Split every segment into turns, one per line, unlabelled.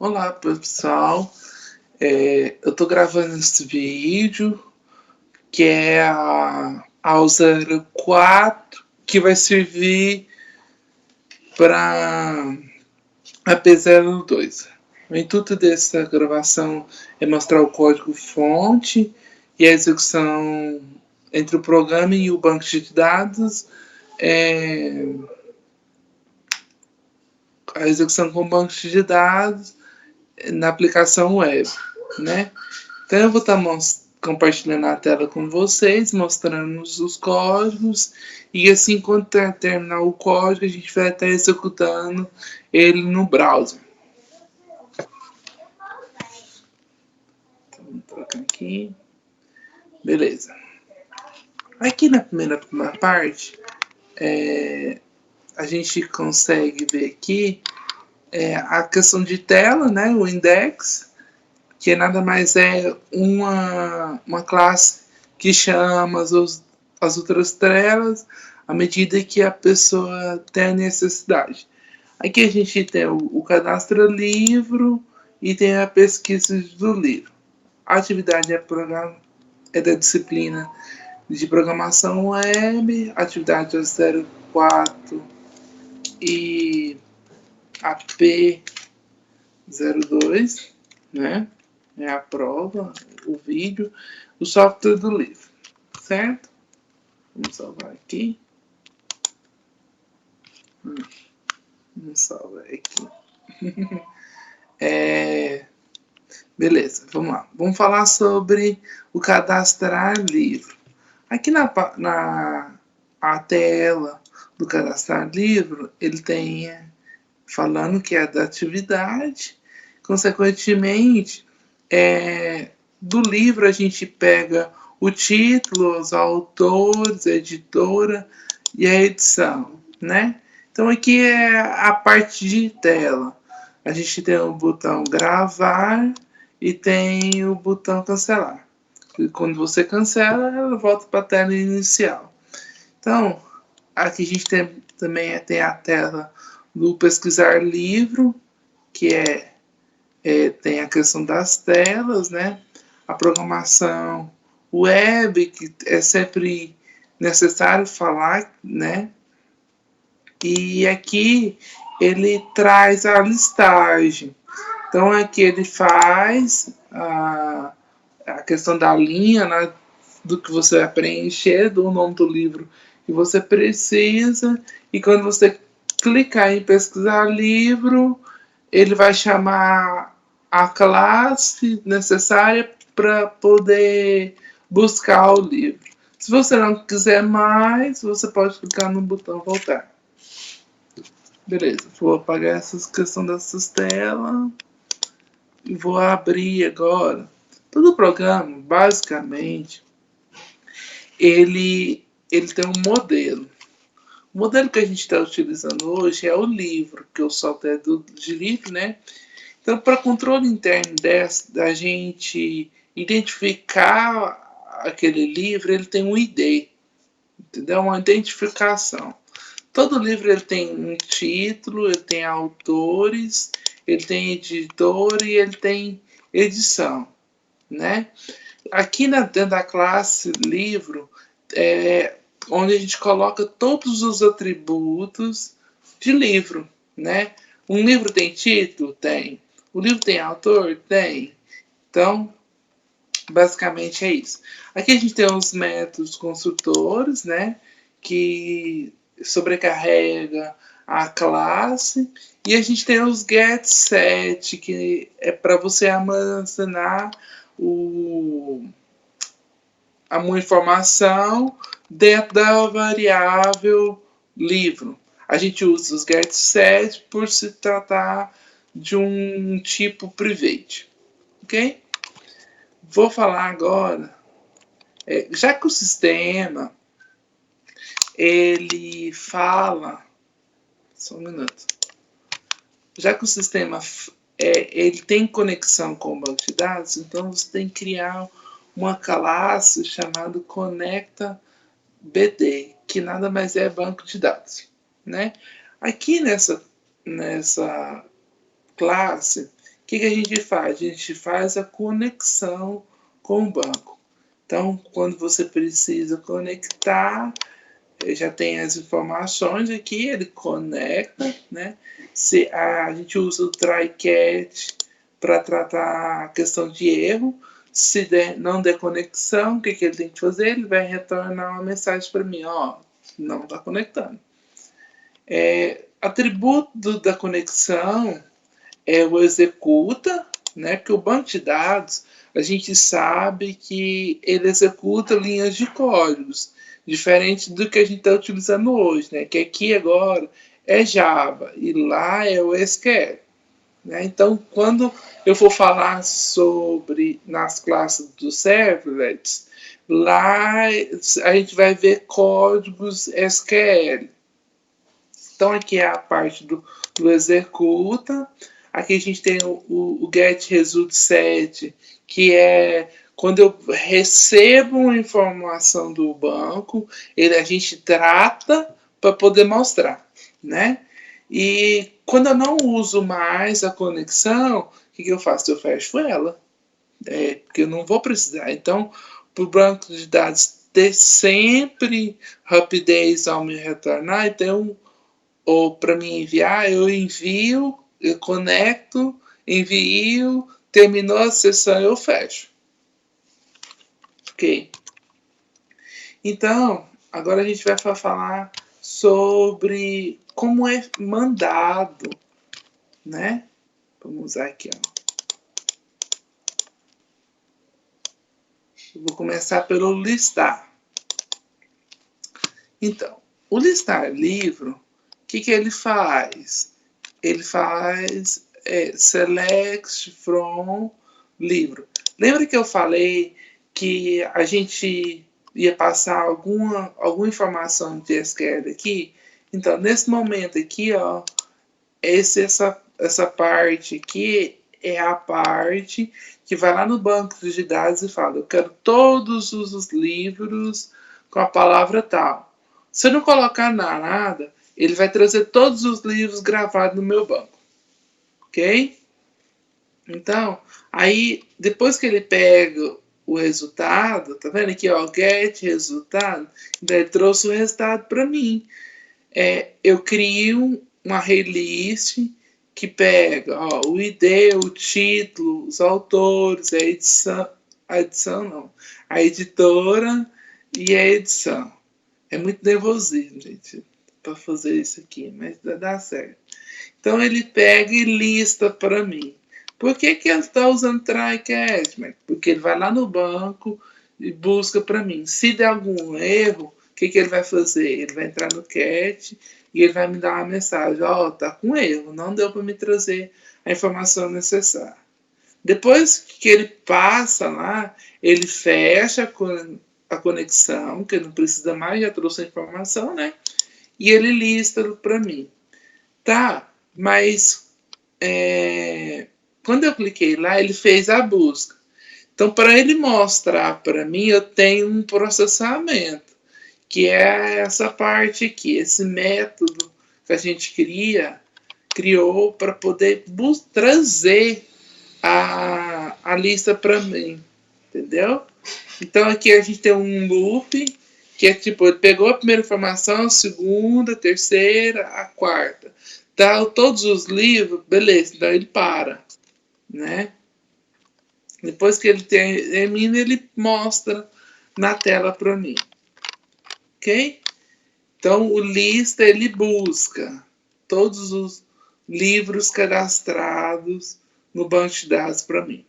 Olá, pessoal. Eu estou gravando esse vídeo que é a ao 04 que vai servir para a P02. O intuito dessa gravação é mostrar o código-fonte e a execução entre o programa e o banco de dados, é, a execução com o banco de dados na aplicação web, né? Então eu vou estar compartilhando a tela com vocês, mostrando os códigos, e assim quando terminar o código a gente vai estar executando ele no browser. Então, vamos trocar aqui. Beleza. Aqui na primeira parte, a gente consegue ver aqui a questão de tela, né, o index, que nada mais é uma classe que chama as outras telas à medida que a pessoa tem a necessidade. Aqui a gente tem o cadastro livro e tem a pesquisa do livro. A atividade é da disciplina de programação web, atividade 04 e a P02, né? É a prova, o vídeo, o software do livro, certo? Vamos salvar aqui. Vamos salvar aqui. Beleza, vamos lá. Vamos falar sobre o cadastrar livro. Aqui na a tela do cadastrar livro, ele tem falando que é da atividade. Consequentemente, do livro a gente pega o título, os autores, a editora e a edição, né? Então aqui é a parte de tela. A gente tem o botão gravar e tem o botão cancelar. E quando você cancela, ela volta para a tela inicial. Então, aqui a gente também tem a tela do pesquisar livro, que tem a questão das telas, né? A programação web, que é sempre necessário falar, né? E aqui ele traz a listagem. Então aqui ele faz a questão da linha, né, do que você vai preencher, do nome do livro que você precisa, e quando você clicar em pesquisar livro, ele vai chamar a classe necessária para poder buscar o livro. Se você não quiser mais, você pode clicar no botão voltar. Beleza, vou apagar essa questão dessas telas e vou abrir agora. Todo programa, basicamente, ele tem um modelo. O modelo que a gente está utilizando hoje é o livro, que é o software de livro, né? Então, para controle interno da gente identificar aquele livro, ele tem um ID, entendeu? Uma identificação. Todo livro ele tem um título, ele tem autores, ele tem editor e ele tem edição, né? Aqui dentro da classe livro, onde a gente coloca todos os atributos de livro, né? Um livro tem título? Tem. O livro tem autor? Tem. Então, basicamente é isso. Aqui a gente tem os métodos construtores, né? Que sobrecarrega a classe. E a gente tem os get set, que é para você armazenar uma informação dentro da variável livro. A gente usa os get set por se tratar de um tipo private, ok? Vou falar agora, já que o sistema ele fala, só um minuto, já que o sistema ele tem conexão com o banco de dados, então você tem que criar uma classe chamada conecta BD, que nada mais é banco de dados, né? Aqui nessa classe, o que a gente faz? A gente faz a conexão com o banco. Então, quando você precisa conectar, já tem as informações aqui, ele conecta, né? Se a gente usa o try catch para tratar a questão de erro. Se não der conexão, o que ele tem que fazer? Ele vai retornar uma mensagem para mim, ó, não está conectando. Atributo da conexão é o executa, né? Porque o banco de dados, a gente sabe que ele executa linhas de códigos, diferente do que a gente está utilizando hoje, né? Que aqui agora é Java e lá é o SQL. Né? Então, quando eu for falar sobre nas classes do servlets, lá a gente vai ver códigos SQL. Então, aqui é a parte do executa. Aqui a gente tem o get result set, que é quando eu recebo uma informação do banco, a gente trata para poder mostrar, né? E quando eu não uso mais a conexão, o que eu faço? Eu fecho ela. Porque eu não vou precisar. Então, para o banco de dados ter sempre rapidez ao me retornar, então, ou para me enviar, eu envio, eu conecto, envio, terminou a sessão, eu fecho. Ok? Então, agora a gente vai falar sobre como é mandado, né? Vamos usar aqui, ó. Eu vou começar pelo listar. Então, o listar livro, o que ele faz? Ele faz select from livro. Lembra que eu falei que a gente ia passar alguma informação de SQL aqui? Então, nesse momento aqui, ó, essa parte aqui é a parte que vai lá no banco de dados e fala, eu quero todos os livros com a palavra tal. Se eu não colocar nada, ele vai trazer todos os livros gravados no meu banco. Ok? Então, aí, depois que ele pega o resultado, tá vendo aqui, ó, get resultado, então ele trouxe o resultado para mim. Eu crio uma release que pega ó, o ID, o título, os autores, a edição não, a editora e a edição. É muito nervosismo, gente, para fazer isso aqui, mas dá certo. Então ele pega e lista para mim. Por que ele está usando try catch? Porque ele vai lá no banco e busca para mim. Se der algum erro, o que ele vai fazer? Ele vai entrar no catch e ele vai me dar uma mensagem. Ó, tá com erro, não deu para me trazer a informação necessária. Depois que ele passa lá, ele fecha a conexão, que não precisa mais, já trouxe a informação, né? E ele lista para mim. Tá, mas quando eu cliquei lá, ele fez a busca. Então, para ele mostrar para mim, eu tenho um processamento, que é essa parte aqui, esse método que a gente criou para poder trazer a lista para mim, entendeu? Então, aqui a gente tem um loop, que é tipo, ele pegou a primeira informação, a segunda, a terceira, a quarta. Tá, todos os livros, beleza, então ele para, né? Depois que ele termina, ele mostra na tela para mim, ok? Então o lista ele busca todos os livros cadastrados no banco de dados para mim.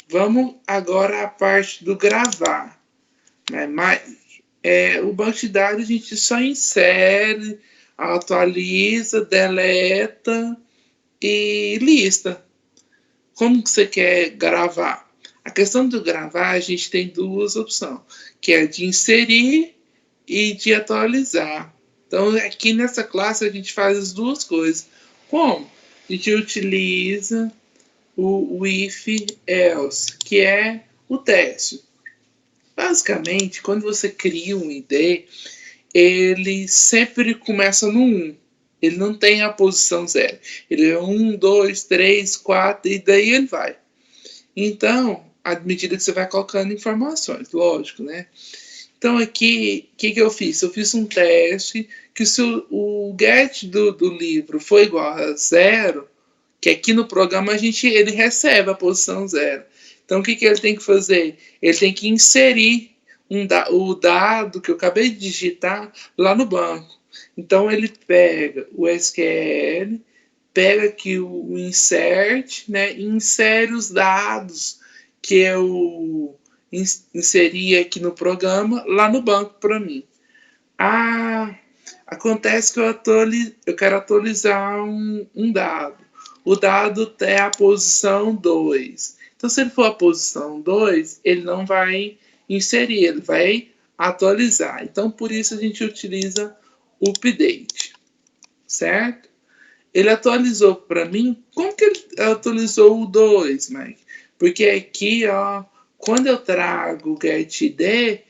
Vamos agora à parte do gravar, né? O banco de dados a gente só insere, atualiza, deleta e lista. Como que você quer gravar? A questão do gravar, a gente tem duas opções, que é de inserir e de atualizar. Então, aqui nessa classe, a gente faz as duas coisas. Como? A gente utiliza o if else, que é o teste. Basicamente, quando você cria um ID, ele sempre começa no 1. Ele não tem a posição 0. Ele é 1, 2, 3, 4 e daí ele vai. Então, à medida que você vai colocando informações, lógico, né? Então aqui, o que eu fiz? Eu fiz um teste que se o get do livro for igual a 0, que aqui no programa ele recebe a posição 0. Então o que ele tem que fazer? Ele tem que inserir o dado que eu acabei de digitar lá no banco. Então ele pega o SQL, pega aqui o insert, né, e insere os dados que eu inseri aqui no programa lá no banco para mim. Ah, acontece que eu quero atualizar um dado. O dado é a posição 2. Então, se ele for a posição 2, ele não vai inserir, ele vai atualizar. Então, por isso a gente utiliza o update, certo? Ele atualizou para mim. Como que ele atualizou o 2, Mike? Porque aqui, ó, quando eu trago o getID,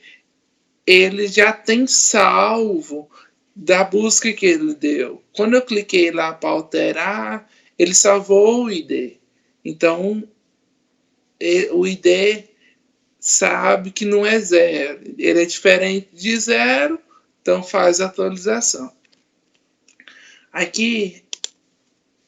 ele já tem salvo da busca que ele deu. Quando eu cliquei lá para alterar, ele salvou o ID. Então, o ID sabe que não é 0. Ele é diferente de 0, então faz a atualização. Aqui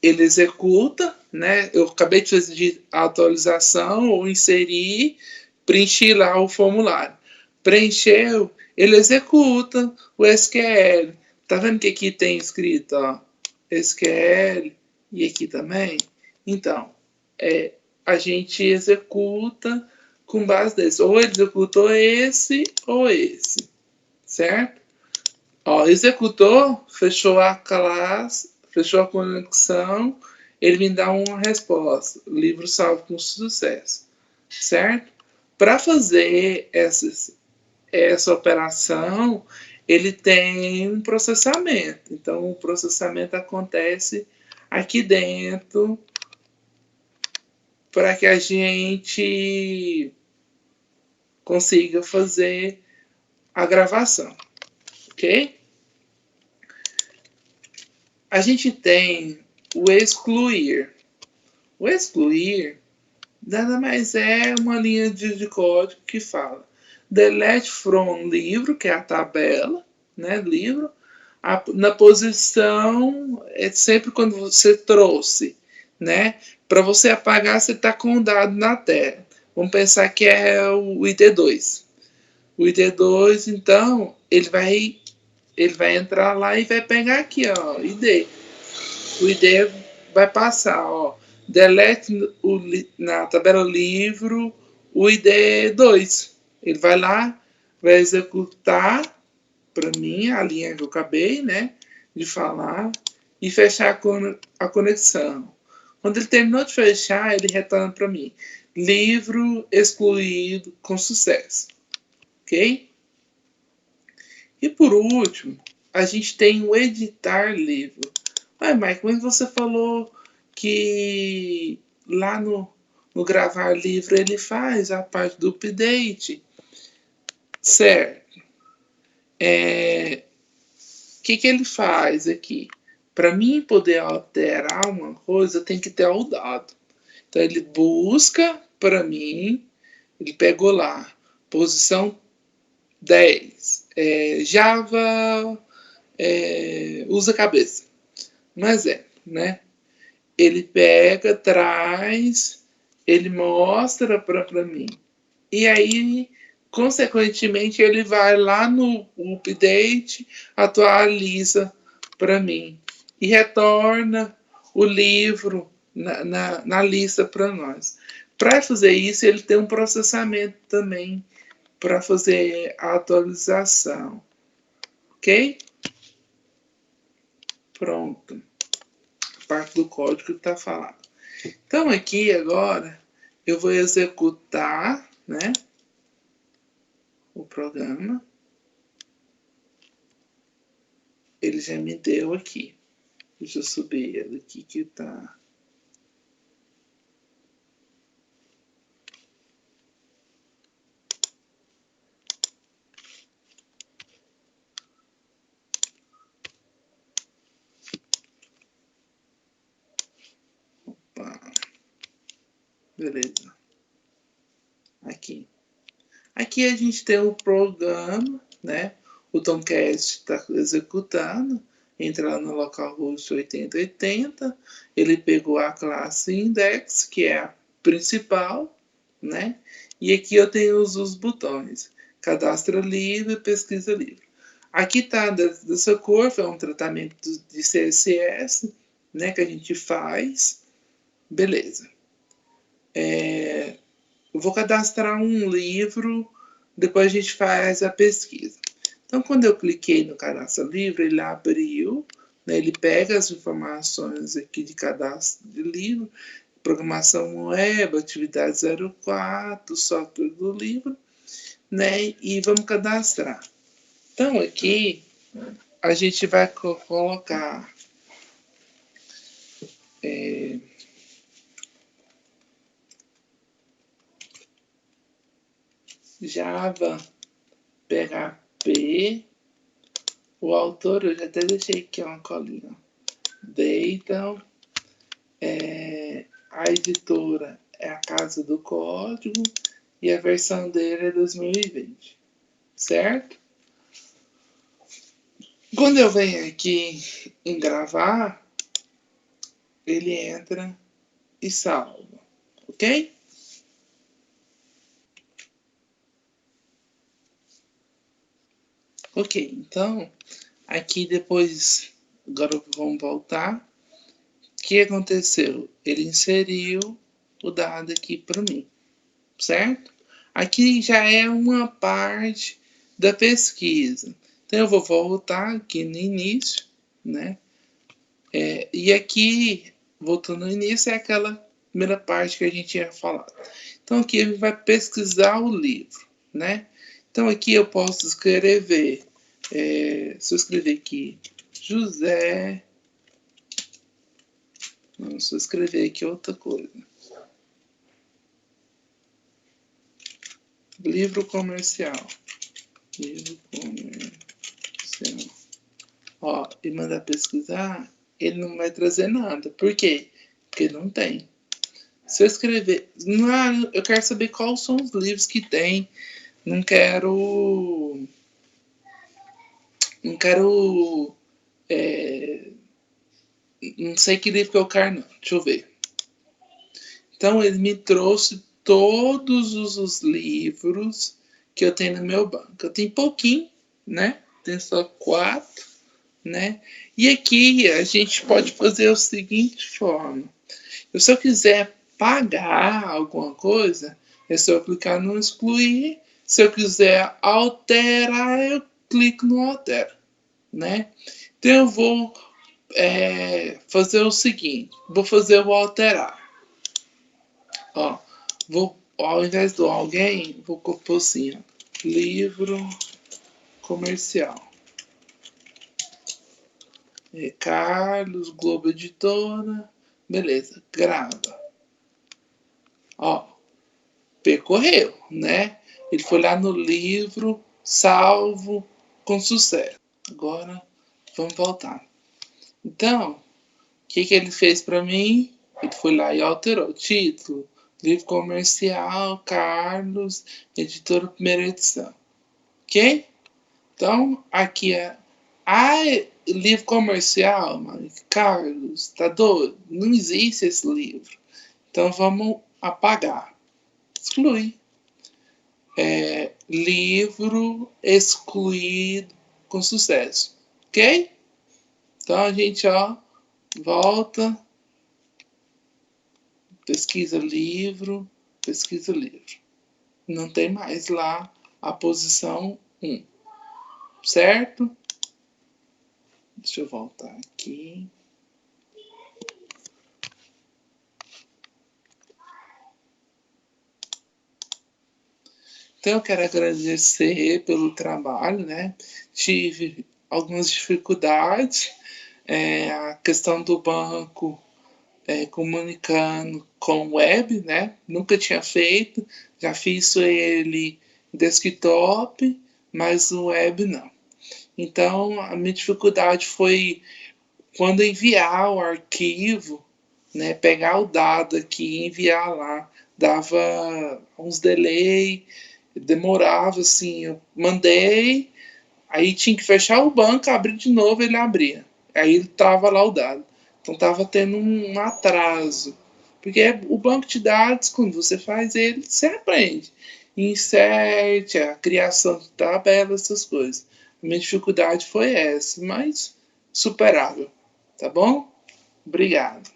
ele executa, né? Eu acabei de fazer a atualização ou inserir, preenchi lá o formulário. Preencheu, ele executa o SQL. Tá vendo que aqui tem escrito, ó, SQL e aqui também? Então, a gente executa com base desse. Ou ele executou esse ou esse, certo? Ó, executou, fechou a classe, fechou a conexão, ele me dá uma resposta. Livro salvo com sucesso, certo? Para fazer essa operação, ele tem um processamento. Então, o processamento acontece aqui dentro para que a gente consiga fazer a gravação, ok? A gente tem o excluir. O excluir nada mais é uma linha de código que fala delete from livro, que é a tabela, né, livro, na posição é sempre quando você trouxe, né? Para você apagar, você está com o dado na tela. Vamos pensar que é o ID2. O ID2, então, ele vai entrar lá e vai pegar aqui, ó, ID. O ID vai passar, ó, delete na tabela livro o ID2. Ele vai lá, vai executar para mim a linha que eu acabei, né, de falar e fechar a conexão. Quando ele terminou de fechar, ele retorna para mim livro excluído com sucesso, ok? E por último, a gente tem o editar livro. Ai, Mike, mas você falou que lá no gravar livro ele faz a parte do update. Certo. Que ele faz aqui? Para mim poder alterar uma coisa, tem que ter o dado. Então ele busca para mim, ele pegou lá, posição 10, Java usa cabeça. Um exemplo, né? Ele pega, traz, ele mostra para mim. E aí, consequentemente, ele vai lá no update, atualiza para mim. E retorna o livro na lista para nós. Para fazer isso, ele tem um processamento também para fazer a atualização. Ok? Pronto. Parte do código que está falado. Então aqui agora eu vou executar, né, o programa. Ele já me deu aqui. Deixa eu subir ele aqui que tá. Beleza. Aqui. Aqui a gente tem o programa, né? O Tomcast está executando. Entra lá no localhost 8080. Ele pegou a classe index, que é a principal, né? E aqui eu tenho os botões. Cadastra livre, pesquisa livre. Aqui está dessa cor, é um tratamento de CSS, né? Que a gente faz. Beleza. Eu vou cadastrar um livro, depois a gente faz a pesquisa. Então, quando eu cliquei no cadastro livro, ele abriu, né, ele pega as informações aqui de cadastro de livro, programação web, atividade 04, software do livro, né, e vamos cadastrar. Então, aqui a gente vai colocar Java, PHP, o autor, eu já até deixei aqui uma colinha. Dayton, a editora é a Casa do Código e a versão dele é 2020, certo? Quando eu venho aqui em gravar, ele entra e salva, ok? Ok, então aqui depois, agora vamos voltar. O que aconteceu? Ele inseriu o dado aqui para mim, certo? Aqui já é uma parte da pesquisa. Então eu vou voltar aqui no início, né? E aqui, voltando no início, é aquela primeira parte que a gente tinha falado. Então aqui ele vai pesquisar o livro, né? Então aqui eu posso escrever, se eu escrever aqui José, não, se eu escrever aqui outra coisa, livro comercial, livro comercial, ó, e mandar pesquisar, ele não vai trazer nada. Por quê? Porque não tem. Se eu escrever, não, eu quero saber quais são os livros que tem. Não quero. Não quero. Não sei que livro que eu quero, não. Deixa eu ver. Então, ele me trouxe todos os livros que eu tenho no meu banco. Eu tenho pouquinho, né? Tenho só 4, né? E aqui a gente pode fazer o seguinte forma. Se eu quiser pagar alguma coisa, é só eu clicar no excluir. Se eu quiser alterar, eu clico no altera, né? Então eu vou fazer o seguinte, vou fazer o alterar. Ó, ao invés do alguém, vou pôr assim, ó, livro comercial. Carlos, Globo Editora, beleza, grava. Ó, percorreu, né? Ele foi lá no livro, salvo, com sucesso. Agora, vamos voltar. Então, o que ele fez para mim? Ele foi lá e alterou. Título, livro comercial, Carlos, editora primeira edição. Ok? Então, aqui é... livro comercial, mano, Carlos, tá doido? Não existe esse livro. Então, vamos apagar. Exclui. Livro excluído com sucesso. Ok? Então a gente volta, pesquisa livro. Não tem mais lá a posição 1. Certo? Deixa eu voltar aqui. Então eu quero agradecer pelo trabalho, né? Tive algumas dificuldades, a questão do banco comunicando com web, né? Nunca tinha feito, já fiz ele desktop, mas o web não. Então a minha dificuldade foi quando enviar o arquivo, né? Pegar o dado aqui e enviar lá dava uns delay, demorava assim, eu mandei, aí tinha que fechar o banco, abrir de novo, ele abria. Aí ele tava lá o dado. Então tava tendo um atraso. Porque o banco de dados, quando você faz ele, você aprende. Insert, a criação de tabelas, essas coisas. A minha dificuldade foi essa, mas superável. Tá bom? Obrigado.